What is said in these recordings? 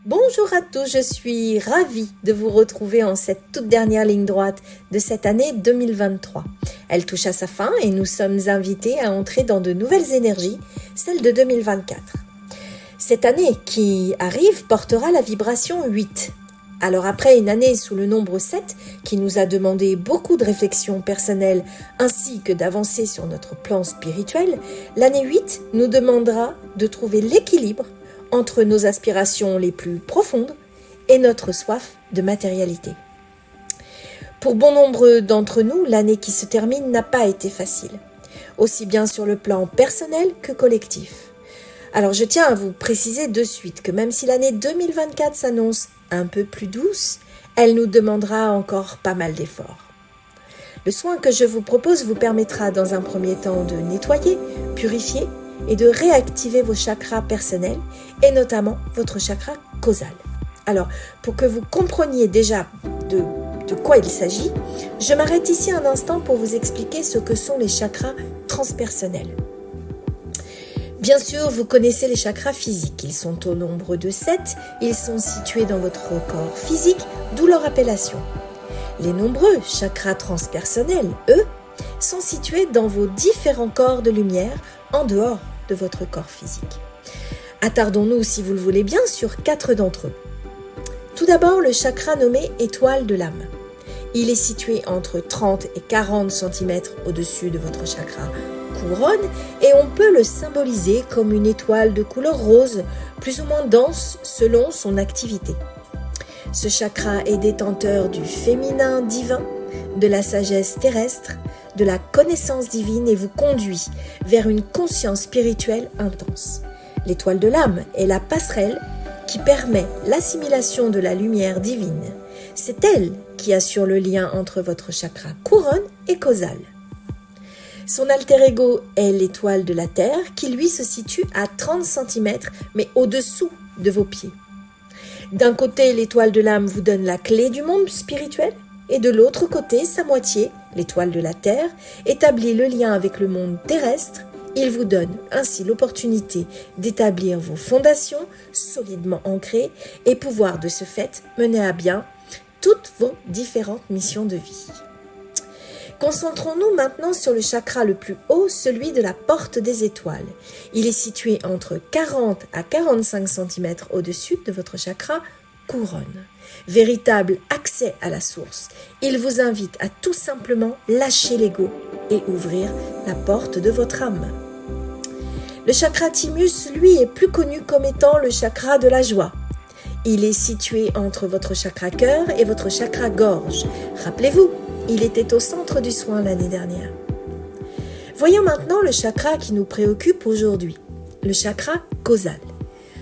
Bonjour à tous, je suis ravie de vous retrouver en cette toute dernière ligne droite de cette année 2023. Elle touche à sa fin et nous sommes invités à entrer dans de nouvelles énergies, celle de 2024. Cette année qui arrive portera la vibration 8. Alors après une année sous le nombre 7 qui nous a demandé beaucoup de réflexion personnelle ainsi que d'avancer sur notre plan spirituel, l'année 8 nous demandera de trouver l'équilibre entre nos aspirations les plus profondes et notre soif de matérialité. Pour bon nombre d'entre nous, l'année qui se termine n'a pas été facile, aussi bien sur le plan personnel que collectif. Alors je tiens à vous préciser de suite que même si l'année 2024 s'annonce un peu plus douce, elle nous demandera encore pas mal d'efforts. Le soin que je vous propose vous permettra dans un premier temps de nettoyer, purifier et de réactiver vos chakras personnels et notamment votre chakra causal. Alors, pour que vous compreniez déjà de quoi il s'agit, je m'arrête ici un instant pour vous expliquer ce que sont les chakras transpersonnels. Bien sûr, vous connaissez les chakras physiques. Ils sont au nombre de 7. Ils sont situés dans votre corps physique, d'où leur appellation. Les nombreux chakras transpersonnels, eux, sont situés dans vos différents corps de lumière en dehors de votre corps physique. Attardons-nous, si vous le voulez bien, sur 4 d'entre eux. Tout d'abord, le chakra nommé étoile de l'âme. Il est situé entre 30 et 40 cm au-dessus de votre chakra couronne et on peut le symboliser comme une étoile de couleur rose, plus ou moins dense selon son activité. Ce chakra est détenteur du féminin divin, de la sagesse terrestre, de la connaissance divine et vous conduit vers une conscience spirituelle intense. L'étoile de l'âme est la passerelle qui permet l'assimilation de la lumière divine. C'est elle qui assure le lien entre votre chakra couronne et causal. Son alter ego est l'étoile de la Terre qui lui se situe à 30 cm mais au-dessous de vos pieds. D'un côté, l'étoile de l'âme vous donne la clé du monde spirituel et de l'autre côté, sa moitié, l'étoile de la Terre, établit le lien avec le monde terrestre. Il vous donne ainsi l'opportunité d'établir vos fondations solidement ancrées et pouvoir de ce fait mener à bien toutes vos différentes missions de vie. Concentrons-nous maintenant sur le chakra le plus haut, celui de la porte des étoiles. Il est situé entre 40 à 45 cm au-dessus de votre chakra couronne. Véritable accès à la source. Il vous invite à tout simplement lâcher l'ego et ouvrir la porte de votre âme. Le chakra thymus, lui, est plus connu comme étant le chakra de la joie. Il est situé entre votre chakra cœur et votre chakra gorge. Rappelez-vous, il était au centre du soin l'année dernière. Voyons maintenant le chakra qui nous préoccupe aujourd'hui, le chakra causal.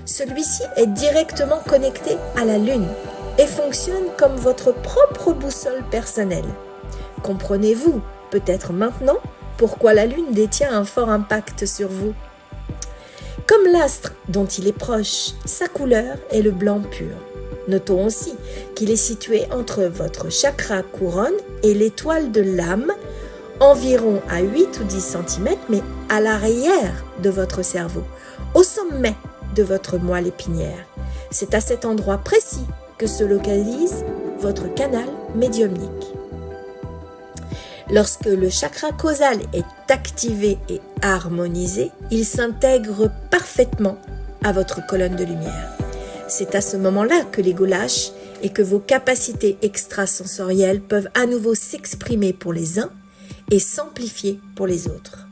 Celui-ci est directement connecté à la lune et fonctionne comme votre propre boussole personnelle. Comprenez-vous peut-être maintenant pourquoi la lune détient un fort impact sur vous. Comme l'astre dont il est proche, sa couleur est le blanc pur. Notons aussi qu'il est situé entre votre chakra couronne et l'étoile de l'âme, environ à 8 ou 10 cm, mais à l'arrière de votre cerveau, au sommet de votre moelle épinière. C'est à cet endroit précis que se localise votre canal médiumnique. Lorsque le chakra causal est activé et harmonisé, il s'intègre parfaitement à votre colonne de lumière. C'est à ce moment-là que l'ego lâche et que vos capacités extrasensorielles peuvent à nouveau s'exprimer pour les uns et s'amplifier pour les autres.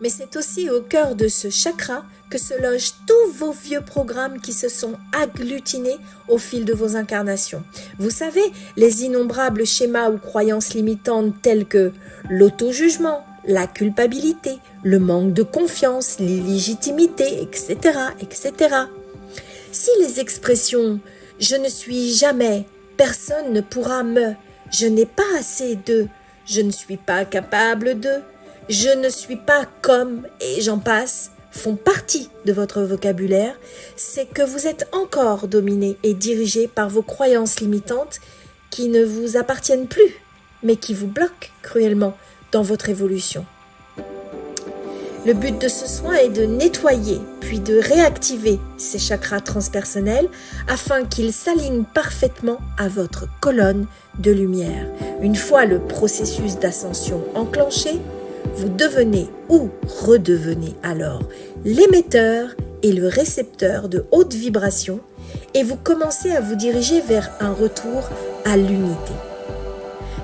Mais c'est aussi au cœur de ce chakra que se logent tous vos vieux programmes qui se sont agglutinés au fil de vos incarnations. Vous savez, les innombrables schémas ou croyances limitantes telles que l'auto-jugement, la culpabilité, le manque de confiance, l'illégitimité, etc., etc. Si les expressions « je ne suis jamais »,« personne ne pourra me »,« je n'ai pas assez de »,« je ne suis pas capable de »,« je ne suis pas comme » et j'en passe, font partie de votre vocabulaire, c'est que vous êtes encore dominé et dirigé par vos croyances limitantes qui ne vous appartiennent plus, mais qui vous bloquent cruellement dans votre évolution. Le but de ce soin est de nettoyer puis de réactiver ces chakras transpersonnels afin qu'ils s'alignent parfaitement à votre colonne de lumière. Une fois le processus d'ascension enclenché, vous devenez ou redevenez alors l'émetteur et le récepteur de haute vibration et vous commencez à vous diriger vers un retour à l'unité.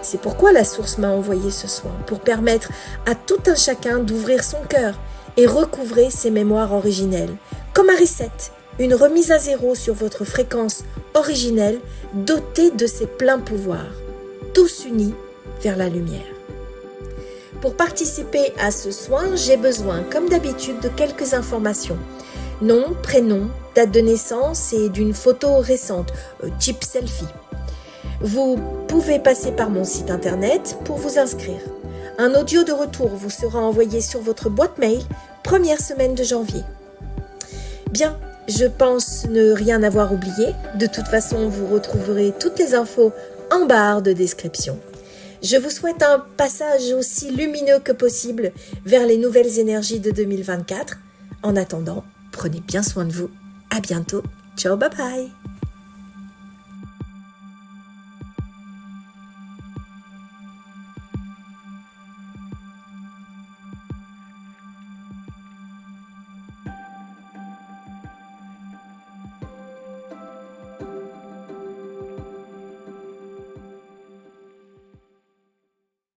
C'est pourquoi la source m'a envoyé ce soin, pour permettre à tout un chacun d'ouvrir son cœur et recouvrer ses mémoires originelles. Comme un reset, une remise à zéro sur votre fréquence originelle dotée de ses pleins pouvoirs, tous unis vers la lumière. Pour participer à ce soin, j'ai besoin, comme d'habitude, de quelques informations. Nom, prénom, date de naissance et d'une photo récente, type selfie. Vous pouvez passer par mon site internet pour vous inscrire. Un audio de retour vous sera envoyé sur votre boîte mail, première semaine de janvier. Bien, je pense ne rien avoir oublié. De toute façon, vous retrouverez toutes les infos en barre de description. Je vous souhaite un passage aussi lumineux que possible vers les nouvelles énergies de 2024. En attendant, prenez bien soin de vous. À bientôt. Ciao, bye bye.